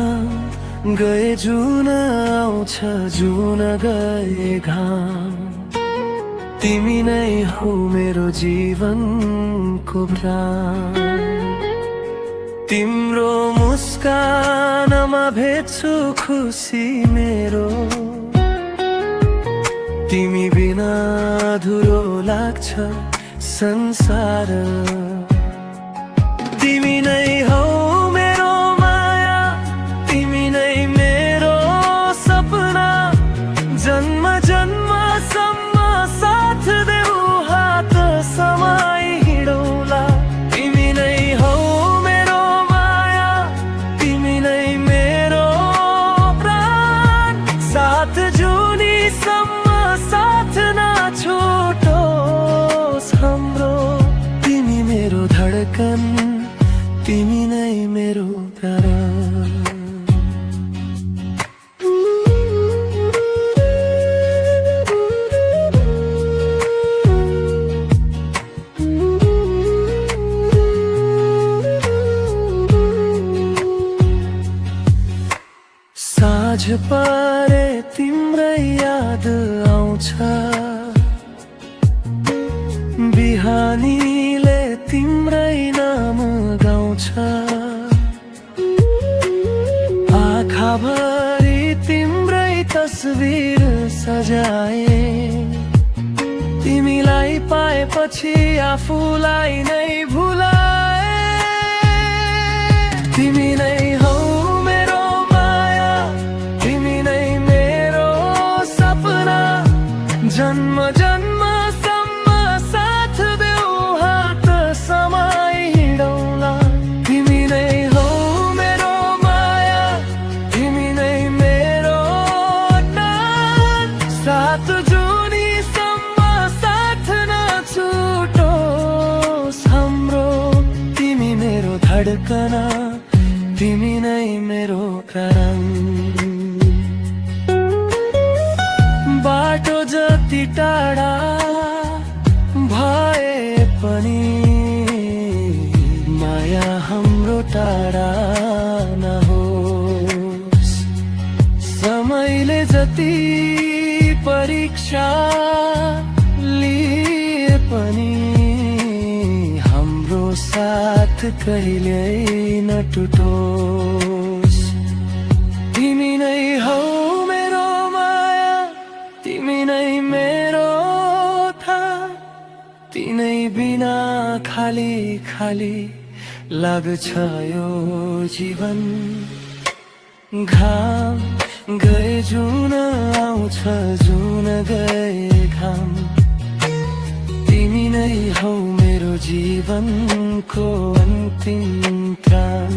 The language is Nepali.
घाम गए जुन आउँछ जुन गए घाम तिमी नै हौ मेरो जीवनको प्राण तिम्रो मुस्कानमा भेट्छु खुसी मेरो तिमी बिना अधुरो लाग्छ संसार तिमी नै हौ मेरो माया तिमी नै मेरो सपना जन्म जन्मसम्म साथ देऊ हात समाई हिँडौला तिमी नै हौ मेरो माया तिमी नै मेरो प्राण साथ जुनीसम्म साथ नछुटोस् हाम्रो तिमी मेरो धडकन तिमी नै मेरो प्राण साँझ परे तिम्रै याद आउँछ बिहानीले तिम्रै नाम गाउँछ आँखाभरि तिम्रै तस्बिर सजाए तिमीलाई पाएपछि आफूलाई नै भुलाए तिमी नै हौ मेरो माया तिमी नै मेरो सपना जन्म जन्मसम्म साथ देऊ हात समाई हिँडौला तिमी नै हौ मेरो माया तिमी नै मेरो प्राण साथ जुनीसम्म साथ नछुटोस् हाम्रो तिमी मेरो धडकना तिमी नै मेरो प्राण बाटो जति टाढा भए पनि माया हाम्रो टाढा नहोस् समयले जति परीक्षा लिए पनि हाम्रो साथ कहिल्यै नटुटोस् तिमी नै हौ मेरो माया तिमी नै मेरो था तिनै बिना खाली खाली लाग्छ यो जीवन घाम गए जुन आउँछ जुन गए घाम तिमी नै हौ मेरो जीवनको अन्तिम त्राण